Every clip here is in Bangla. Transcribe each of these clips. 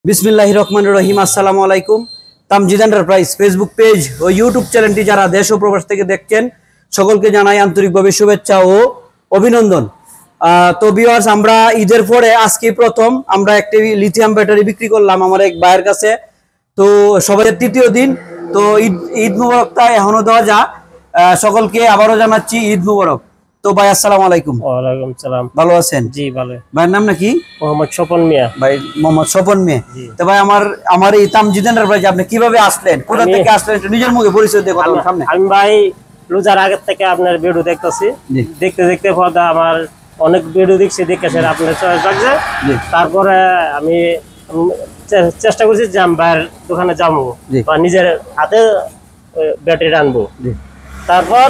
বিসমিল্লাহির রহমানির রহিম। আসসালামু আলাইকুম। তামজিদ এন্টারপ্রাইজ ফেসবুক পেজ ও ইউটিউব চ্যানেলটি যারা দেশ ও প্রবাস থেকে দেখছেন সকলকে জানাই আন্তরিকভাবে শুভেচ্ছা ও অভিনন্দন। তো ভিউয়ার্স, আমরা ঈদের পরে আজকে প্রথম আমরা একটি লিথিয়াম ব্যাটারি বিক্রি করলাম আমার এক ভাইয়ের কাছে। তো সবাই তৃতীয় দিন, তো ঈদ মুবারকটা এখনো দেওয়া যা। সকলকে আবারও জানাচ্ছি ঈদ মুবারক। তো ভাই আসসালামু আলাইকুম। ওয়ালাইকুম সালাম। ভালো আছেন? জি ভালো। ভাইয়ের নাম নাকি? মোহাম্মদ স্বপন মিয়া। ভাই মোহাম্মদ স্বপন মিয়া। তো ভাই আমার এই তামজিদ এন্টারপ্রাইজ আপনি কিভাবে আসলেন, কোথা থেকে আসলেন, একটু নিজের মুখে পরিচয় দিয়ে কথা বলুন সামনে। আমি ভাই রোজার আগের থেকে আপনার ভিডিও দেখতেছি, দেখতে দেখতে পর্দা আমার অনেক ভিডিও দেখছি, দেখে সেটা আপনার চয়েস লাগছে। তারপরে আমি চেষ্টা করছি যে আমি ভাইয়ের দোকানে যাবো বা নিজের হাতে ব্যাটারি আনবো। তারপর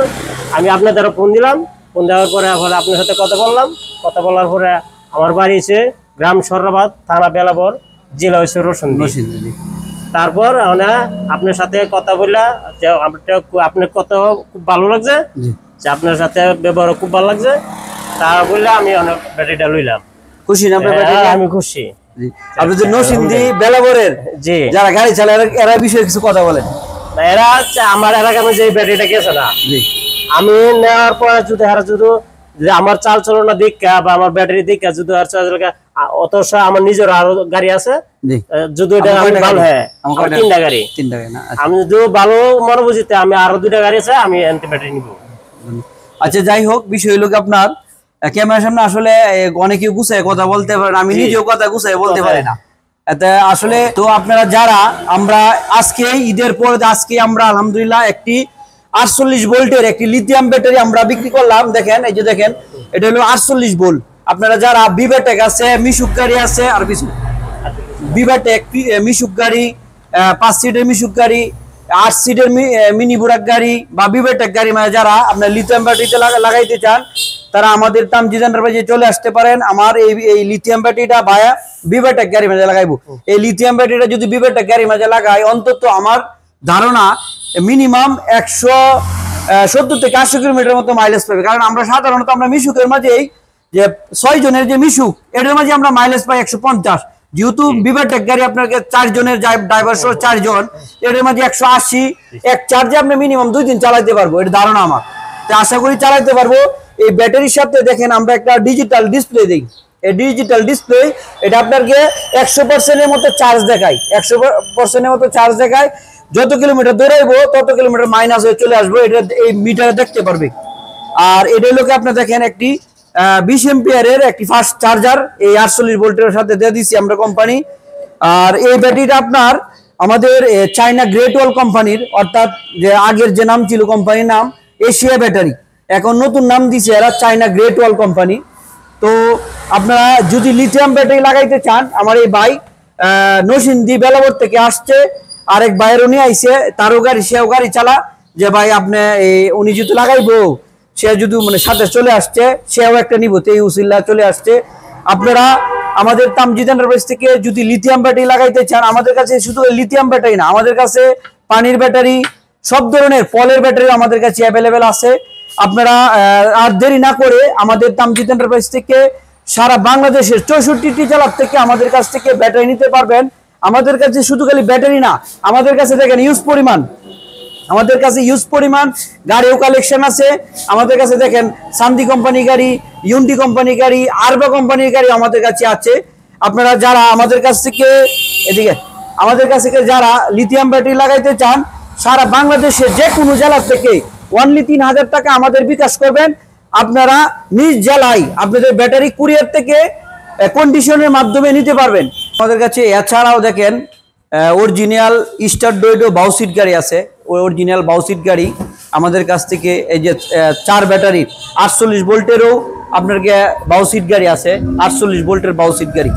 আমি আপনাদের ফোন দিলাম, ফোন দেওয়ার পরে আপনার সাথে কথা বললাম। কথা বলার পরে আমার বাড়ি এসে গ্রাম সরাবাদ, থানা বেলাবর, জেলা হয়েছে রসুনদী। তারপর আপনার সাথে কথা বললা যে আপনার কথা খুব ভালো লাগছে, যে আপনার সাথে ব্যবহার খুব ভালো লাগছে, তা বললে আমি অনেক ব্যাটারিটা লইলাম। খুশি না? আমি খুশি। আপনি যে নরসিংদী বেলাবরের জি যারা গাড়ি চালায় এরা বিষয়ে কিছু কথা বলেন। এরা আমার এলাকার যে ব্যাটারিটা গেছে না, আমি নেওয়ার পর যদি হারা যদি আমার চাল চলনা দেখা বা আমার ব্যাটারি দেখা যদি অথচ আমার নিজের আরো গাড়ি আছে, যদি এটা ভালো হয় তিনটা গাড়ি, আমি যদি ভালো মনে বুঝিতে আমি আরো দুইটা গাড়ি আছে, আমি ব্যাটারি নিব। আচ্ছা, যাই হোক, বিষয় হলো আপনার ক্যামেরার সামনে আসলে অনেকে গুছায় কথা বলতে পারেন, আমি নিজেও কথা গুছায় বলতে পারি না। আসলে তো আপনারা যারা আমরা আজকে ঈদের পর আজকে আমরা আলহামদুলিল্লাহ একটি 48 ভোল্টের একটি লিথিয়াম ব্যাটারি আমরা বিক্রি করলাম। দেখেন, এই যে দেখেন, এটা হলো 48 ভোল্ট। আপনারা যারা বিভাটেক আছে, মিশুক গাড়ি আছে, আর কিছু বিভাটেক মিশুক গাড়ি, 5 সিটের মিশুক গাড়ি, 8 সিটের মিনি বুরাক গাড়ি বা বিভাটেক গাড়ি, মানে যারা আপনার লিথিয়াম ব্যাটারিতে লাগাইতে চান তারা আমাদের তামজিদ এন্টারপ্রাইজে চলে আসতে পারেন। আমার এই লিথিয়াম ব্যাটারিটা ভায়া বিভাটেক গাড়ি মাঝে লাগাইবো। এই লিথিয়াম ব্যাটারিটা যদি বিভাটেক গাড়ি মাঝে লাগাই, অন্তত আমার ধারণা মিনিমাম 170 থেকে 80 কিলোমিটার মতো মাইলেজ পাবে। কারণ আমরা সাধারণত আমরা মিশুকের মাঝেই যে 6 জনের যে মিশুক, এটার মাঝে আমরা মাইলেজ পাই 150। যেহেতু বিভাটেক গাড়ি আপনাকে 4 জনের ড্রাইভার সহ 4 জন, এটার মাঝে 180। এক চার্জে আপনি মিনিমাম 2 দিন চালাইতে পারবো, এটা ধারণা আমার। তো আশা করি চালাইতে পারবো। এই ব্যাটারির সাথে দেখেন আমরা একটা ডিজিটাল ডিসপ্লে দিই। এই ডিজিটাল ডিসপ্লে এটা আপনাকে 100% মতো চার্জ দেখায়, 100% মতো চার্জ দেখায়। যত কিলোমিটার দৌড়াইবো তত কিলোমিটার মাইনাস হয়ে চলে আসবো, এটা এই মিটারে দেখতে পারবে। আর এটা লোকে আপনার দেখেন একটি 20 এম্পিয়ারের একটি ফাস্ট চার্জার এই 48 ভোল্টের সাথে দিয়ে দিচ্ছি আমরা কোম্পানি। আর এই ব্যাটারিটা আপনার আমাদের চায়না গ্রেট ওয়াল কোম্পানির, অর্থাৎ যে আগের যে নাম ছিল কোম্পানির নাম এশিয়া ব্যাটারি, এখন নতুন নাম দিছে এরা চায়না গ্রেট ওয়াল কোম্পানি। তো আপনারা যদি লিথিয়াম ব্যাটারি লাগাইতে চান, আমার এই ভাই নরসিংদী বেলাবর থেকে আসছে, আরেক ভাইয়ের উনি আইসে, তারও গাড়ি, সেও গাড়ি চালা, যে ভাই আপনি উনি যদি লাগাইবো, সে যদি মানে সাথে চলে আসছে, সেও একটা নিব, এই উসিল্লা চলে আসছে। আপনারা আমাদের তামজিদ এন্টারপ্রাইজ থেকে যদি লিথিয়াম ব্যাটারি লাগাইতে চান, আমাদের কাছে শুধু লিথিয়াম ব্যাটারি না, আমাদের কাছে পানির ব্যাটারি, সব ধরনের ফলের ব্যাটারি আমাদের কাছে অ্যাভেলেবেল আছে। আপনারা আর দেরি না করে আমাদের তামজিদ এন্টারপ্রাইজ থেকে সারা বাংলাদেশের 64টি জেলার থেকে আমাদের কাছ থেকে ব্যাটারি নিতে পারবেন। আমাদের কাছে শুধু খালি ব্যাটারি না, আমাদের কাছে দেখেন আমাদের কাছে ইউজ পরিমাণ গাড়িও কালেকশন আছে। আমাদের কাছে দেখেন সান্দি কোম্পানি গাড়ি, ইউন্ডি কোম্পানি গাড়ি, আরবা কোম্পানির গাড়ি আমাদের কাছে আছে। আপনারা যারা আমাদের কাছ থেকে যারা লিথিয়াম ব্যাটারি লাগাইতে চান, সারা বাংলাদেশের যে কোনো জেলা থেকে অনলি 3000 টাকা আমাদের বিকাশ করবেন। আপনারা নিজ জেলায় আপনাদের ব্যাটারি কুরিয়ার থেকে কন্ডিশনের মাধ্যমে নিতে পারবেন আমাদের কাছে। এছাড়াও দেখেন অরিজিনাল স্টার ডয়েডো বাউসিট গাড়ি আছে, অরিজিনাল বাউসিট গাড়ি আমাদের কাছ থেকে। এই যে 4 ব্যাটারির 48 ভোল্টেরও আপনাকে বাউসিট গাড়ি আছে, 48 ভোল্টের বাউসিট গাড়ি।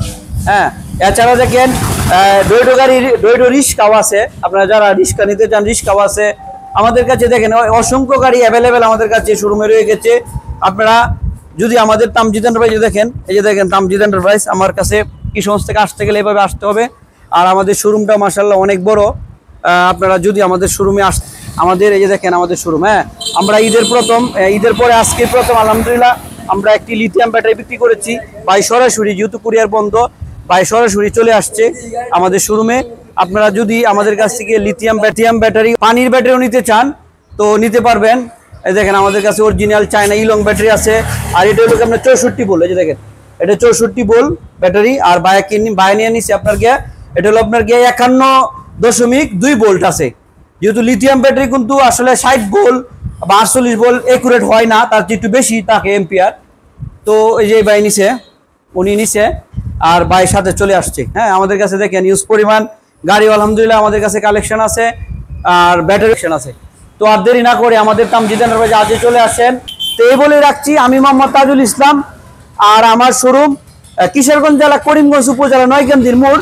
হ্যাঁ, এছাড়া দেখেন ডয়েডো রিস্কাও আছে। আপনারা যারা রিস্কা নিতে চান, রিস্কাও আছে আমাদের কাছে। দেখেন অসংখ্য গাড়ি অ্যাভেলেবেল আমাদের কাছে শোরুমে রয়ে গেছে। আপনারা যদি আমাদের তামজিদ এন্টারপ্রাইজে দেখেন, এই যে দেখেন তামজিদ এন্টারপ্রাইজ, আমার কাছে কিশোরগঞ্জ থেকে আসতে গেলে এভাবে আসতে হবে। আর আমাদের শোরুমটা মাশাআল্লাহ অনেক বড়। আপনারা যদি আমাদের শোরুমে আমাদের এই যে দেখেন আমাদের শোরুম। হ্যাঁ, আমরা ঈদের পরে আজকে প্রথম আলহামদুলিল্লাহ আমরা একটি লিথিয়াম ব্যাটারি বিক্রি করেছি ভাই সরাসরি, যেহেতু কুরিয়ার বন্ধ। ভাই সরাসরি চলে আসছে আমাদের শোরুমে। আপনারা যদি আমাদের কাছ থেকে লিথিয়াম ব্যাটারি, পানির ব্যাটারিও নিতে চান তো নিতে পারবেন। এই দেখেন আমাদের কাছে অরিজিনাল চায়না ইলং ব্যাটারি আছে। আর এটা হলো আপনার 64 ভোল্ট, এই যে দেখেন এটা 64 ভোল্ট ব্যাটারি। আর বাই নিয়ে নিচ্ছে আপনার গিয়ে, এটা হলো আপনার গিয়ে 51.2 ভোল্ট আছে। যেহেতু লিথিয়াম ব্যাটারি কিন্তু আসলে 60 ভোল্ট বা 48 ভোল্ট একুরেট হয় না, তার চেয়ে একটু বেশি থাকে এম্পিয়ার। তো এই যে ভাই নিছে, উনি নিছে আর ভাই সাথে চলে আসছে। হ্যাঁ, আমাদের কাছে দেখেন ইউজ পরিমাণ গাড়ি আলহামদুলিল্লাহ আমাদের কাছে কালেকশন আছে আর ব্যাটারি আছে। তো আর দেরি না করে আমাদের তামজিদ এন্টারপ্রাইজে আজকে চলে আসেন। তো এই বলে রাখছি, আমি মোহাম্মদ তাজুল ইসলাম, আর আমার শোরুম কিশোরগঞ্জ জেলা করিমগঞ্জ উপজেলা নয়কান্দির মোড়